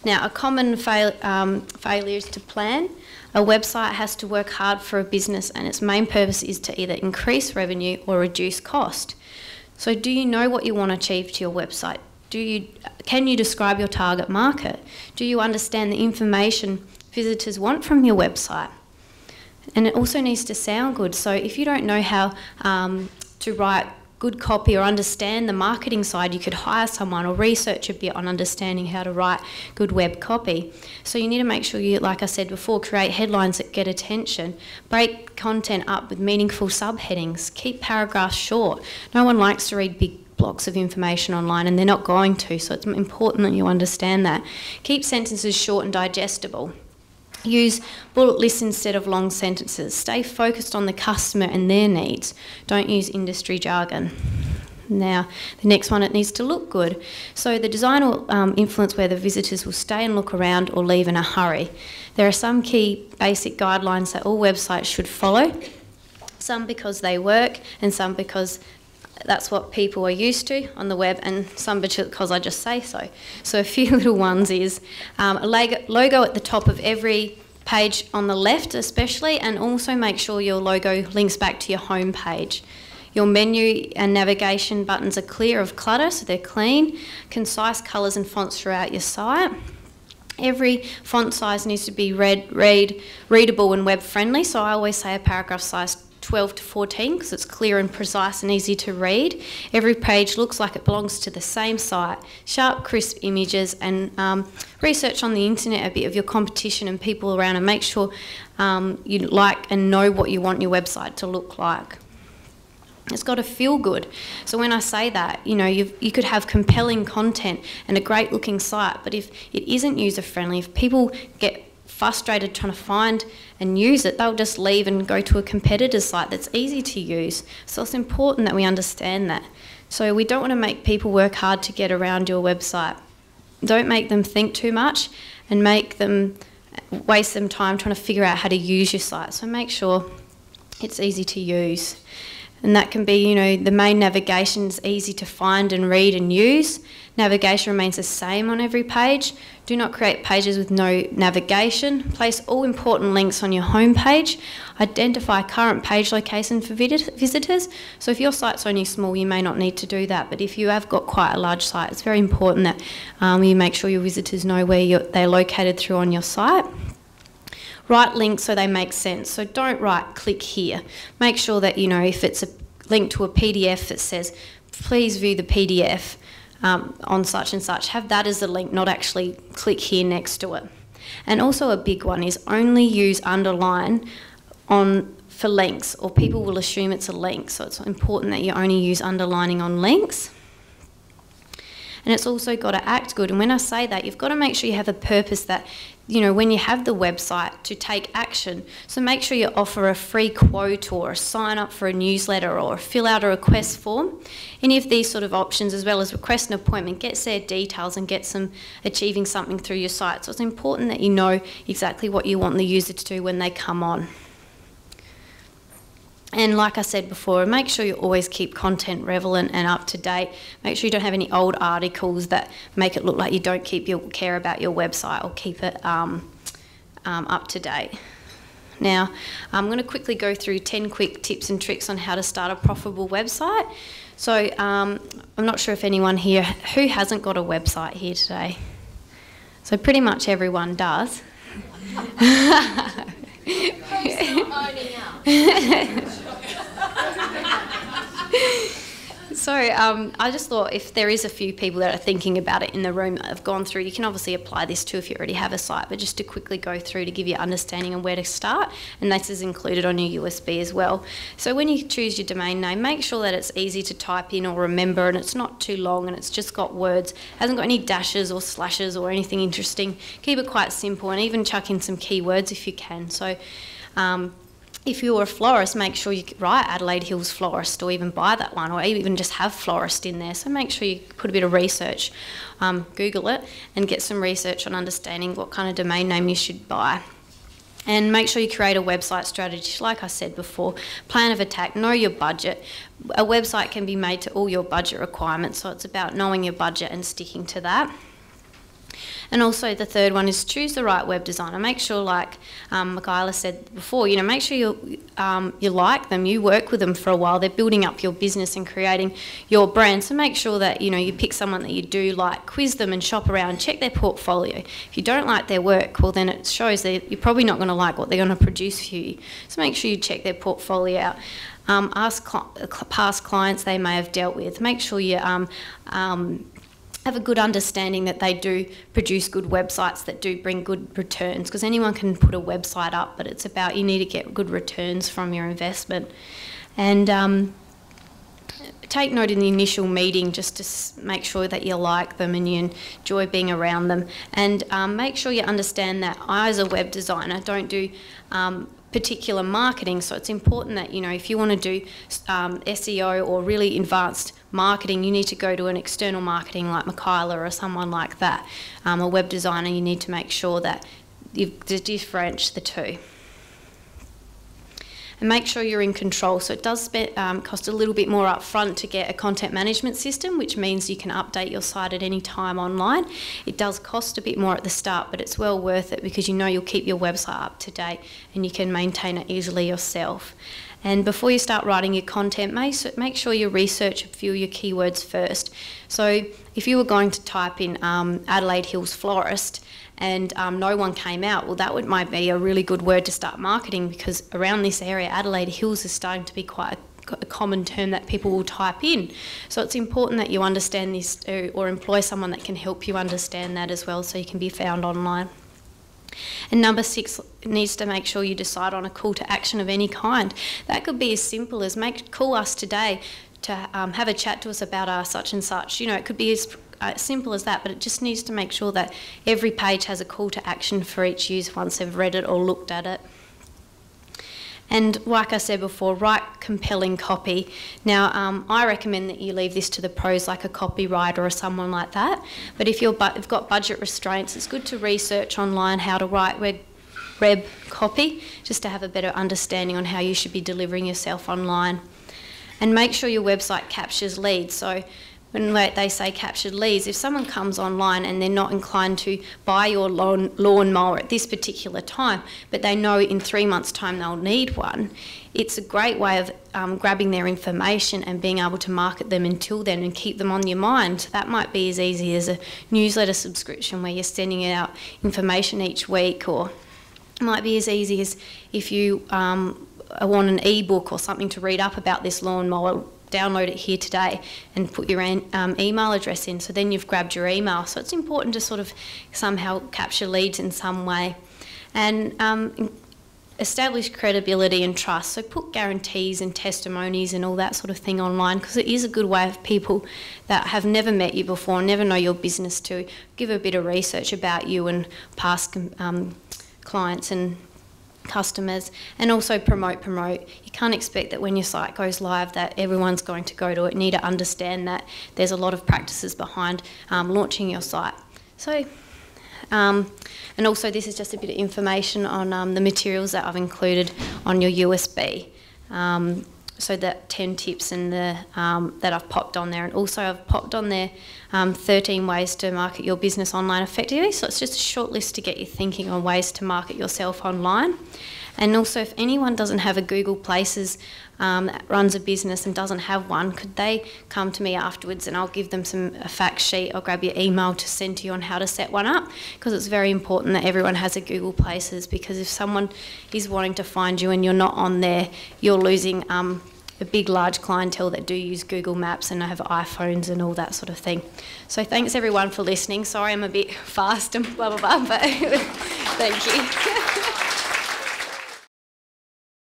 Now, a common failure is to plan. A website has to work hard for a business, and its main purpose is to either increase revenue or reduce cost. So do you know what you want to achieve to your website? Can you describe your target market? Do you understand the information visitors want from your website? And it also needs to sound good. So if you don't know how to write good copy or understand the marketing side, you could hire someone or research a bit on understanding how to write good web copy. So you need to make sure you, like I said before, create headlines that get attention, break content up with meaningful subheadings, keep paragraphs short. No one likes to read big blocks of information online, and they're not going to, so it's important that you understand that. Keep sentences short and digestible. Use bullet lists instead of long sentences. Stay focused on the customer and their needs. Don't use industry jargon. Now, the next one, it needs to look good. So the design will influence whether visitors will stay and look around or leave in a hurry. There are some key basic guidelines that all websites should follow. Some because they work, and some because that's what people are used to on the web, and some because I just say so. So a few little ones is a logo at the top of every page on the left especially, and also make sure your logo links back to your home page. Your menu and navigation buttons are clear of clutter, so they're clean. Concise colours and fonts throughout your site. Every font size needs to be readable and web friendly, so I always say a paragraph size 12 to 14 because it's clear and precise and easy to read. Every page looks like it belongs to the same site. Sharp, crisp images, and research on the internet a bit of your competition and people around, and make sure you like and know what you want your website to look like. It's got to feel good. So when I say that, you know, you could have compelling content and a great looking site, but if it isn't user friendly, if people get frustrated trying to find and use it, they'll just leave and go to a competitor's site that's easy to use. So it's important that we understand that. So we don't want to make people work hard to get around your website. Don't make them think too much and make them waste them time trying to figure out how to use your site. So make sure it's easy to use. And that can be, you know, the main navigation is easy to find and read and use. Navigation remains the same on every page. Do not create pages with no navigation. Place all important links on your home page. Identify current page location for visitors. So if your site's only small, you may not need to do that. But if you have got quite a large site, it's very important that you make sure your visitors know where they're located through on your site. Write links so they make sense. So don't write click here. Make sure that, you know, if it's a link to a PDF that says, please view the PDF on such and such, have that as a link, not actually click here next to it. And also a big one is only use underline for links, or people will assume it's a link. So it's important that you only use underlining on links. And it's also got to act good. And when I say that, you've got to make sure you have a purpose that, you know, when you have the website, to take action. So make sure you offer a free quote or a sign up for a newsletter or fill out a request form. Any of these sort of options, as well as request an appointment, gets their details and gets them achieving something through your site. So it's important that you know exactly what you want the user to do when they come on. And like I said before, make sure you always keep content relevant and up to date. Make sure you don't have any old articles that make it look like you don't care about your website, or keep it up to date. Now, I'm going to quickly go through 10 quick tips and tricks on how to start a profitable website. So I'm not sure if anyone here, who hasn't got a website here today? So pretty much everyone does. So I just thought, if there is a few people that are thinking about it in the room that have gone through, you can obviously apply this too if you already have a site, but just to quickly go through to give you understanding on where to start, and this is included on your USB as well. So when you choose your domain name, make sure that it's easy to type in or remember, and it's not too long, and it's just got words, hasn't got any dashes or slashes or anything interesting. Keep it quite simple, and even chuck in some keywords if you can. So if you're a florist, make sure you write Adelaide Hills Florist, or even buy that one, or even just have florist in there. So make sure you put a bit of research, Google it, and get some research on understanding what kind of domain name you should buy. And make sure you create a website strategy. Like I said before, plan of attack, know your budget. A website can be made to all your budget requirements, so it's about knowing your budget and sticking to that. And also the third one is choose the right web designer. Make sure, like Michaela said before, make sure you like them, you work with them for a while. They're building up your business and creating your brand. So make sure that, you pick someone that you do like, quiz them and shop around, check their portfolio. If you don't like their work, well then it shows that you're probably not going to like what they're going to produce for you. So make sure you check their portfolio out. Ask past clients they may have dealt with. Make sure you have a good understanding that they do produce good websites that do bring good returns, because anyone can put a website up, but it's about you need to get good returns from your investment. And take note in the initial meeting just to make sure that you like them and you enjoy being around them. And make sure you understand that I, as a web designer, don't do particular marketing, so it's important that if you want to do SEO or really advanced marketing, you need to go to an external marketing like Michaela or someone like that. A web designer, you need to make sure that you differentiate the two. And make sure you're in control. So it does cost a little bit more upfront to get a content management system, which means you can update your site at any time online. It does cost a bit more at the start, but it's well worth it because you'll keep your website up to date and you can maintain it easily yourself. And before you start writing your content, make sure you research a few of your keywords first. So if you were going to type in Adelaide Hills florist and no one came out, well, that might be a really good word to start marketing, because around this area, Adelaide Hills is starting to be quite a common term that people will type in. So it's important that you understand this or employ someone that can help you understand that as well, so you can be found online. And number 6 needs to make sure you decide on a call to action of any kind. That could be as simple as call us today to have a chat to us about our such and such. It could be as simple as that, but it just needs to make sure that every page has a call to action for each user once they've read it or looked at it. And like I said before, write compelling copy. Now, I recommend that you leave this to the pros, like a copywriter or someone like that. But if you've got budget restraints, it's good to research online how to write web copy, just to have a better understanding on how you should be delivering yourself online. And make sure your website captures leads. So when they say captured leads, if someone comes online and they're not inclined to buy your lawnmower at this particular time, but they know in 3 months' time they'll need one, it's a great way of grabbing their information and being able to market them until then and keep them on your mind. That might be as easy as a newsletter subscription where you're sending out information each week, or it might be as easy as if you want an ebook or something to read up about this lawnmower, download it here today and put your email address in, so then you've grabbed your email. So it's important to sort of somehow capture leads in some way. And establish credibility and trust. So put guarantees and testimonies and all that sort of thing online, because it is a good way of people that have never met you before, never know your business, to give a bit of research about you and past clients and customers. And also promote. You can't expect that when your site goes live that everyone's going to go to it. You need to understand that there's a lot of practices behind launching your site. So and also this is just a bit of information on the materials that I've included on your USB. So that 10 tips and that I've popped on there, and also I've popped on there 13 ways to market your business online effectively. So it's just a short list to get you thinking on ways to market yourself online. And also, if anyone doesn't have a Google Places that runs a business and doesn't have one, could they come to me afterwards and I'll give them a fact sheet. I'll grab your email to send to you on how to set one up, because it's very important that everyone has a Google Places, because if someone is wanting to find you and you're not on there, you're losing a big, large clientele that do use Google Maps and have iPhones and all that sort of thing. So thanks everyone for listening. Sorry I'm a bit fast and blah, blah, blah, but thank you.